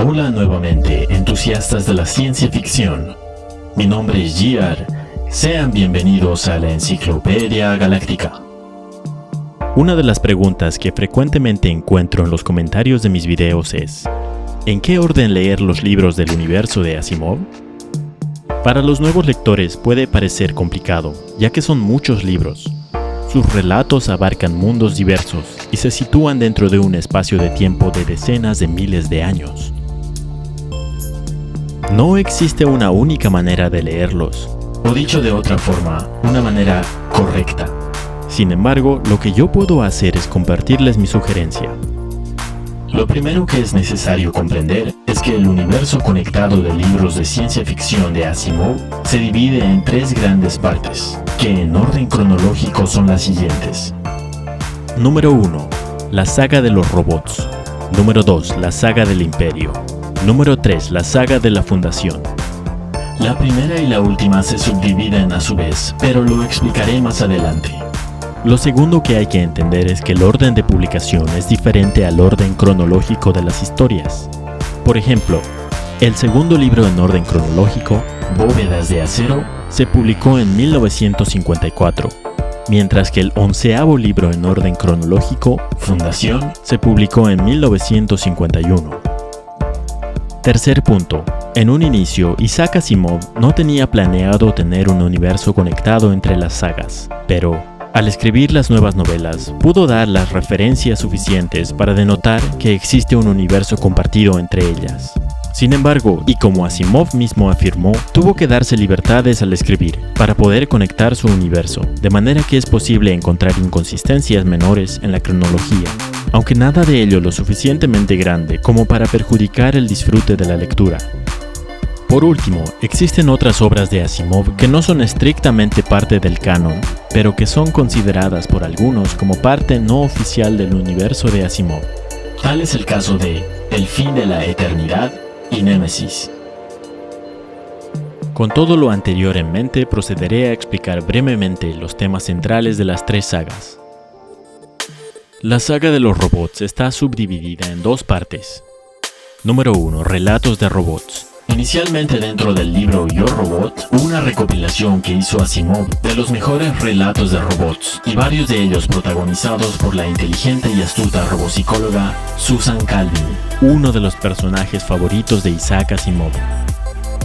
Hola nuevamente, entusiastas de la ciencia ficción. Mi nombre es Giar. Sean bienvenidos a la Enciclopedia Galáctica. Una de las preguntas que frecuentemente encuentro en los comentarios de mis videos es: ¿en qué orden leer los libros del universo de Asimov? Para los nuevos lectores puede parecer complicado, ya que son muchos libros. Sus relatos abarcan mundos diversos y se sitúan dentro de un espacio de tiempo de decenas de miles de años. No existe una única manera de leerlos, O dicho de otra forma, una manera correcta. Sin embargo, lo que yo puedo hacer es compartirles mi sugerencia. Lo primero que es necesario comprender es que el universo conectado de libros de ciencia ficción de Asimov se divide en tres grandes partes, que en orden cronológico son las siguientes. Número 1. La saga de los robots. Número 2. La saga del Imperio. Número 3. La saga de la Fundación. La primera y la última se subdividen a su vez, pero lo explicaré más adelante. Lo segundo que hay que entender es que el orden de publicación es diferente al orden cronológico de las historias. Por ejemplo, el segundo libro en orden cronológico, Bóvedas de acero, se publicó en 1954, mientras que el 11º libro en orden cronológico, Fundación, se publicó en 1951. Tercer punto. En un inicio, Isaac Asimov no tenía planeado tener un universo conectado entre las sagas, pero al escribir las nuevas novelas, pudo dar las referencias suficientes para denotar que existe un universo compartido entre ellas. Sin embargo, y como Asimov mismo afirmó, tuvo que darse libertades al escribir para poder conectar su universo, de manera que es posible encontrar inconsistencias menores en la cronología, aunque nada de ello lo suficientemente grande como para perjudicar el disfrute de la lectura. Por último, existen otras obras de Asimov que no son estrictamente parte del canon, pero que son consideradas por algunos como parte no oficial del universo de Asimov. Tal es el caso de El fin de la eternidad y Némesis. Con todo lo anterior en mente, procederé a explicar brevemente los temas centrales de las tres sagas. La saga de los robots está subdividida en dos partes. Número 1. Relatos de robots. Inicialmente dentro del libro Yo Robot, una recopilación que hizo Asimov de los mejores relatos de robots, y varios de ellos protagonizados por la inteligente y astuta robopsicóloga Susan Calvin, uno de los personajes favoritos de Isaac Asimov.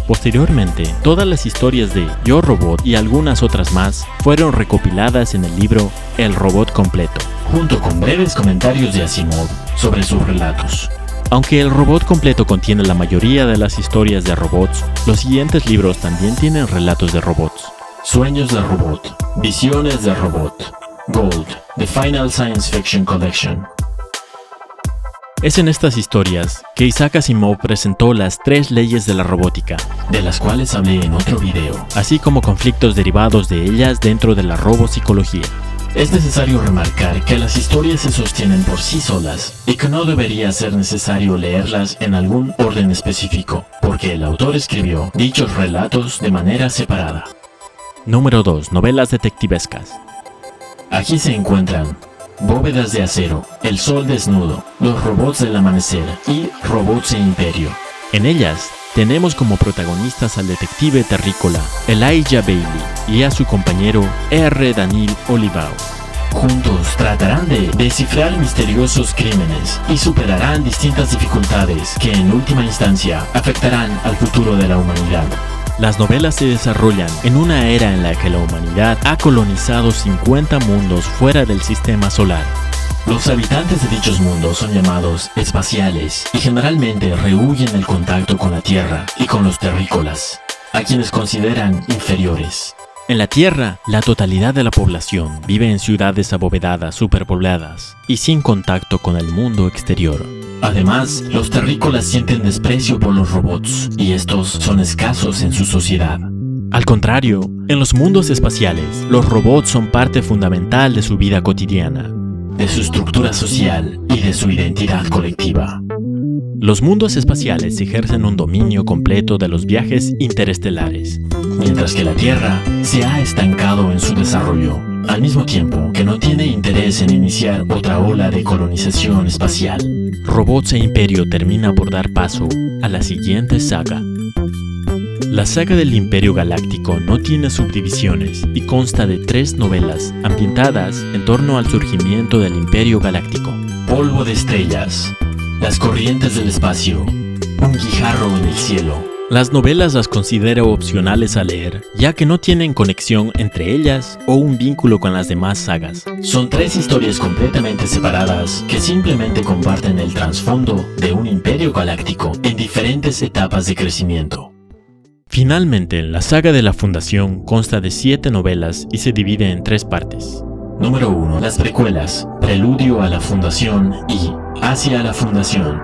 Posteriormente, todas las historias de Yo Robot y algunas otras más fueron recopiladas en el libro El Robot Completo, junto con breves comentarios de Asimov sobre sus relatos. Aunque El Robot Completo contiene la mayoría de las historias de robots, los siguientes libros también tienen relatos de robots. Sueños de Robot, Visiones de Robot, Gold, The Final Science Fiction Collection. Es en estas historias que Isaac Asimov presentó las tres leyes de la robótica, de las cuales hablé en otro video, así como conflictos derivados de ellas dentro de la robopsicología. Es necesario remarcar que las historias se sostienen por sí solas y que no debería ser necesario leerlas en algún orden específico, porque el autor escribió dichos relatos de manera separada. Número 2. Novelas detectivescas. Aquí se encuentran Bóvedas de acero, El sol desnudo, Los robots del amanecer y Robots e Imperio. En ellas tenemos como protagonistas al detective terrícola Elijah Bailey y a su compañero R. Daniel Olivao. Juntos tratarán de descifrar misteriosos crímenes y superarán distintas dificultades que en última instancia afectarán al futuro de la humanidad. Las novelas se desarrollan en una era en la que la humanidad ha colonizado 50 mundos fuera del sistema solar. Los habitantes de dichos mundos son llamados espaciales y generalmente rehúyen el contacto con la Tierra y con los terrícolas, a quienes consideran inferiores. En la Tierra, la totalidad de la población vive en ciudades abovedadas superpobladas y sin contacto con el mundo exterior. Además, los terrícolas sienten desprecio por los robots y estos son escasos en su sociedad. Al contrario, en los mundos espaciales, los robots son parte fundamental de su vida cotidiana, de su estructura social y de su identidad colectiva. Los mundos espaciales ejercen un dominio completo de los viajes interestelares, mientras que la Tierra se ha estancado en su desarrollo. al mismo tiempo que no tiene interés en iniciar otra ola de colonización espacial. Robots e Imperio termina por dar paso a la siguiente saga. La saga del Imperio Galáctico no tiene subdivisiones y consta de 3 novelas ambientadas en torno al surgimiento del Imperio Galáctico. Polvo de estrellas, las corrientes del espacio, un guijarro en el cielo. Las novelas las considero opcionales a leer, ya que no tienen conexión entre ellas o un vínculo con las demás sagas. Son 3 historias completamente separadas que simplemente comparten el trasfondo de un imperio galáctico en diferentes etapas de crecimiento. Finalmente, la saga de la Fundación consta de 7 novelas y se divide en 3 partes. Número 1. Las precuelas, Preludio a la Fundación y Hacia la Fundación.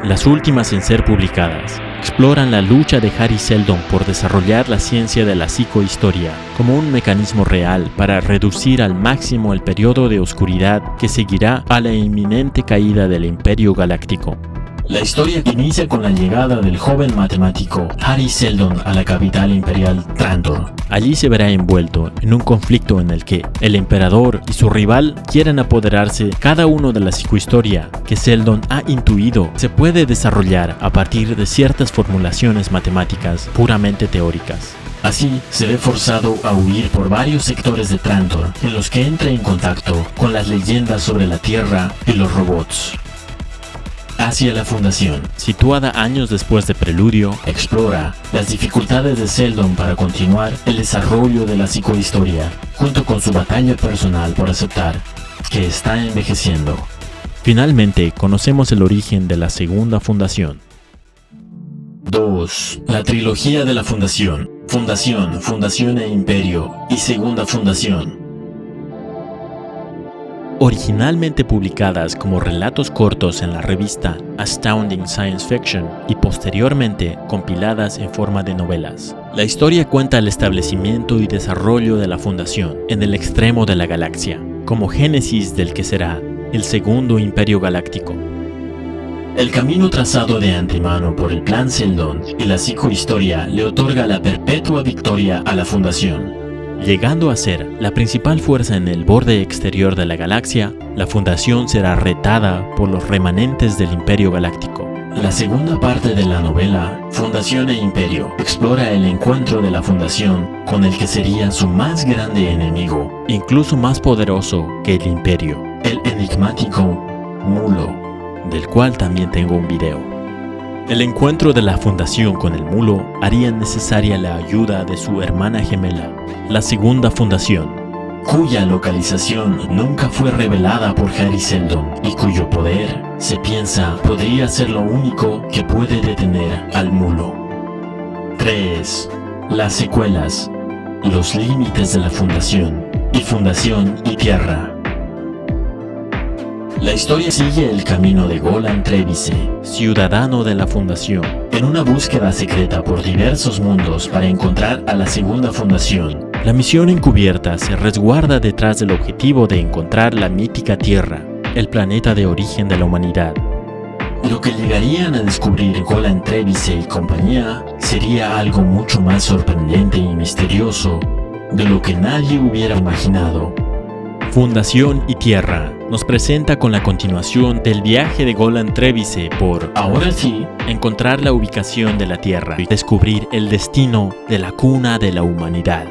Las últimas en ser publicadas exploran la lucha de Hari Seldon por desarrollar la ciencia de la psicohistoria como un mecanismo real para reducir al máximo el periodo de oscuridad que seguirá a la inminente caída del Imperio Galáctico. La historia inicia con la llegada del joven matemático Hari Seldon a la capital imperial Trantor. Allí se verá envuelto en un conflicto en el que el emperador y su rival quieren apoderarse cada uno de la psicohistoria que Seldon ha intuido se puede desarrollar a partir de ciertas formulaciones matemáticas puramente teóricas. Así, se ve forzado a huir por varios sectores de Trantor en los que entra en contacto con las leyendas sobre la Tierra y los robots. Hacia la Fundación, situada años después de Preludio, explora las dificultades de Seldon para continuar el desarrollo de la psicohistoria, junto con su batalla personal por aceptar que está envejeciendo. Finalmente, conocemos el origen de la Segunda Fundación. 2. La trilogía de la Fundación. Fundación, Fundación e Imperio y Segunda Fundación. Originalmente publicadas como relatos cortos en la revista Astounding Science Fiction y posteriormente compiladas en forma de novelas. La historia cuenta el establecimiento y desarrollo de la Fundación en el extremo de la galaxia, como génesis del que será el Segundo Imperio Galáctico. El camino trazado de antemano por el Plan Seldon y la psicohistoria le otorga la perpetua victoria a la Fundación. Llegando a ser la principal fuerza en el borde exterior de la galaxia, la Fundación será retada por los remanentes del Imperio Galáctico. La segunda parte de la novela, Fundación e Imperio, explora el encuentro de la Fundación con el que sería su más grande enemigo, incluso más poderoso que el Imperio, el enigmático Mulo, del cual también tengo un video. El encuentro de la Fundación con el Mulo haría necesaria la ayuda de su hermana gemela, la Segunda Fundación, cuya localización nunca fue revelada por Hari Seldon y cuyo poder, se piensa, podría ser lo único que puede detener al Mulo. 3. Las secuelas, los límites de la Fundación y Tierra. La historia sigue el camino de Golan Trevize, ciudadano de la Fundación, en una búsqueda secreta por diversos mundos para encontrar a la Segunda Fundación. La misión encubierta se resguarda detrás del objetivo de encontrar la mítica Tierra, el planeta de origen de la humanidad. Lo que llegarían a descubrir Golan Trevize y compañía sería algo mucho más sorprendente y misterioso de lo que nadie hubiera imaginado. Fundación y Tierra nos presenta con la continuación del viaje de Golan Trevize por, ahora sí, encontrar la ubicación de la Tierra y descubrir el destino de la cuna de la humanidad.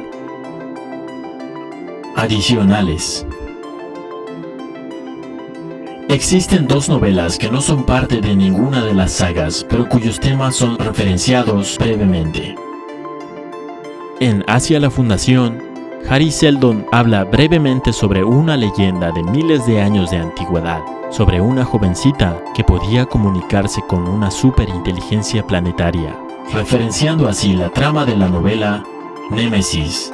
Adicionales. Existen 2 novelas que no son parte de ninguna de las sagas, pero cuyos temas son referenciados brevemente. En Hacia la Fundación, Hari Seldon habla brevemente sobre una leyenda de miles de años de antigüedad, sobre una jovencita que podía comunicarse con una superinteligencia planetaria, referenciando así la trama de la novela Némesis.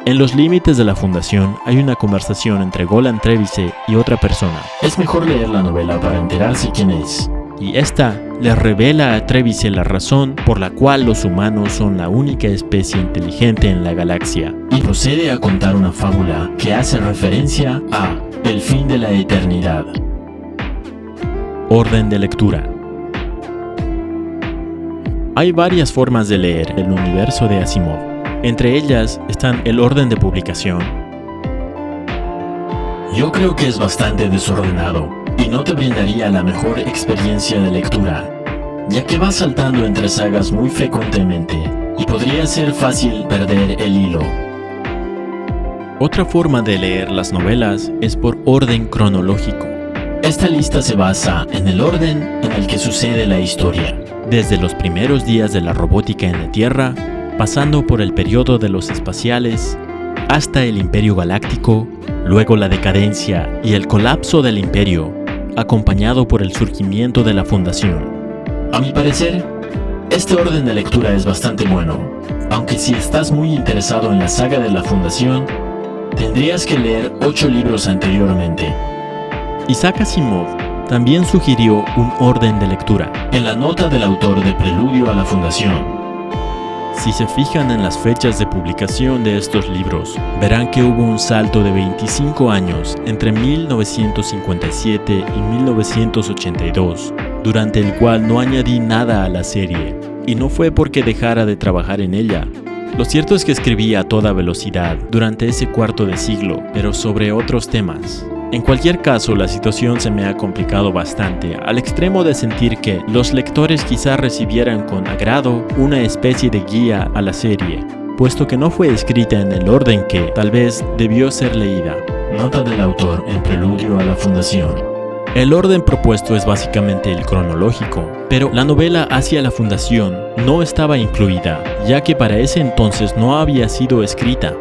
En los límites de la Fundación hay una conversación entre Golan Trevize y otra persona. Es mejor leer la novela para enterarse quién es. Y esta le revela a Trevize la razón por la cual los humanos son la única especie inteligente en la galaxia. Y procede a contar una fábula que hace referencia a el fin de la eternidad. Orden de lectura. Hay varias formas de leer el universo de Asimov. Entre ellas están el orden de publicación, Yo creo que es bastante desordenado y no te brindaría la mejor experiencia de lectura, ya que vas saltando entre sagas muy frecuentemente y podría ser fácil perder el hilo. Otra forma de leer las novelas es por orden cronológico. Esta lista se basa en el orden en el que sucede la historia. Desde los primeros días de la robótica en la Tierra, pasando por el periodo de los espaciales, hasta el Imperio Galáctico, luego la decadencia y el colapso del Imperio, acompañado por el surgimiento de la Fundación. A mi parecer, este orden de lectura es bastante bueno, aunque si estás muy interesado en la saga de la Fundación, tendrías que leer 8 libros anteriormente. Isaac Asimov también sugirió un orden de lectura. En la nota del autor de Preludio a la Fundación, si se fijan en las fechas de publicación de estos libros, verán que hubo un salto de 25 años entre 1957 y 1982, durante el cual no añadí nada a la serie, y no fue porque dejara de trabajar en ella. Lo cierto es que escribí a toda velocidad durante ese cuarto de siglo, pero sobre otros temas. En cualquier caso, la situación se me ha complicado bastante, al extremo de sentir que los lectores quizá recibieran con agrado una especie de guía a la serie, puesto que no fue escrita en el orden que tal vez debió ser leída. Nota del autor en Preludio a la Fundación. El orden propuesto es básicamente el cronológico, pero la novela Hacia la Fundación no estaba incluida, ya que para ese entonces no había sido escrita.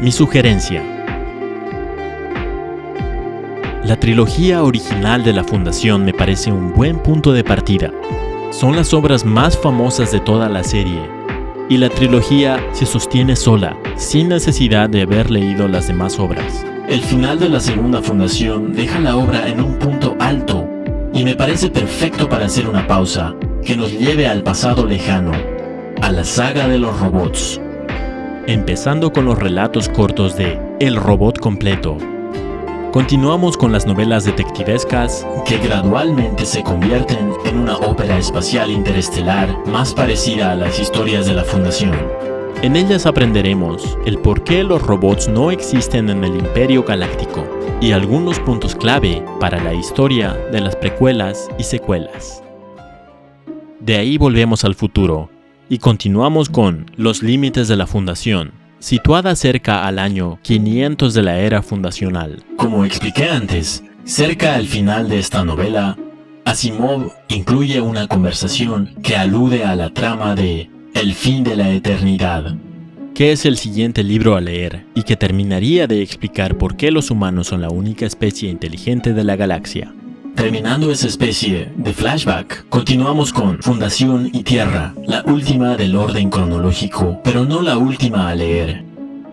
Mi sugerencia: la trilogía original de la Fundación me parece un buen punto de partida. Son las obras más famosas de toda la serie, y la trilogía se sostiene sola, sin necesidad de haber leído las demás obras. El final de la segunda Fundación deja la obra en un punto alto, y me parece perfecto para hacer una pausa que nos lleve al pasado lejano, a la saga de los robots. Empezando con los relatos cortos de El Robot Completo, continuamos con las novelas detectivescas que gradualmente se convierten en una ópera espacial interestelar más parecida a las historias de la Fundación. En ellas aprenderemos el por qué los robots no existen en el Imperio Galáctico y algunos puntos clave para la historia de las precuelas y secuelas. De ahí volvemos al futuro y continuamos con Los Límites de la Fundación, situada cerca al año 500 de la era fundacional. Como expliqué antes, cerca al final de esta novela, Asimov incluye una conversación que alude a la trama de El fin de la eternidad, que es el siguiente libro a leer y que terminaría de explicar por qué los humanos son la única especie inteligente de la galaxia. Terminando esa especie de flashback, continuamos con Fundación y Tierra, la última del orden cronológico, pero no la última a leer.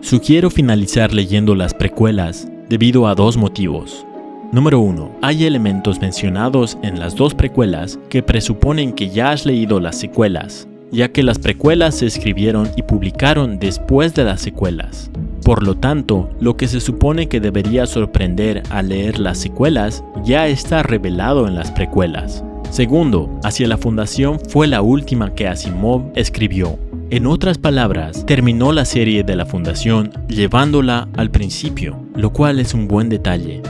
Sugiero finalizar leyendo las precuelas debido a 2 motivos. Número 1. Hay elementos mencionados en las 2 precuelas que presuponen que ya has leído las secuelas, ya que las precuelas se escribieron y publicaron después de las secuelas. Por lo tanto, lo que se supone que debería sorprender al leer las secuelas ya está revelado en las precuelas. Segundo, Hacia la Fundación fue la última que Asimov escribió. En otras palabras, terminó la serie de la Fundación llevándola al principio, lo cual es un buen detalle.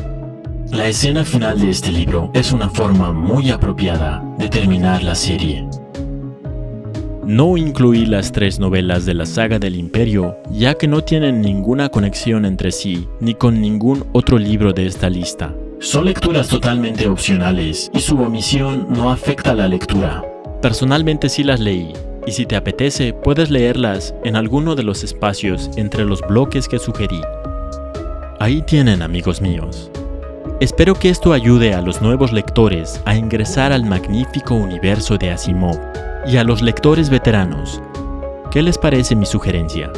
La escena final de este libro es una forma muy apropiada de terminar la serie. No incluí las 3 novelas de la saga del Imperio, ya que no tienen ninguna conexión entre sí, ni con ningún otro libro de esta lista. Son lecturas totalmente opcionales, y su omisión no afecta la lectura. Personalmente sí las leí, y si te apetece, puedes leerlas en alguno de los espacios entre los bloques que sugerí. Ahí tienen, amigos míos. Espero que esto ayude a los nuevos lectores a ingresar al magnífico universo de Asimov. Y a los lectores veteranos, ¿qué les parece mi sugerencia?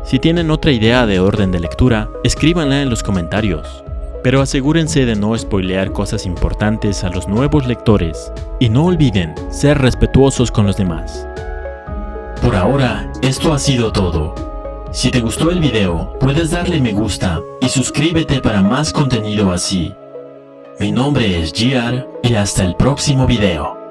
Si tienen otra idea de orden de lectura, escríbanla en los comentarios. Pero asegúrense de no spoilear cosas importantes a los nuevos lectores. Y no olviden ser respetuosos con los demás. Por ahora, esto ha sido todo. Si te gustó el video, puedes darle me gusta y suscríbete para más contenido así. Mi nombre es Giar y hasta el próximo video.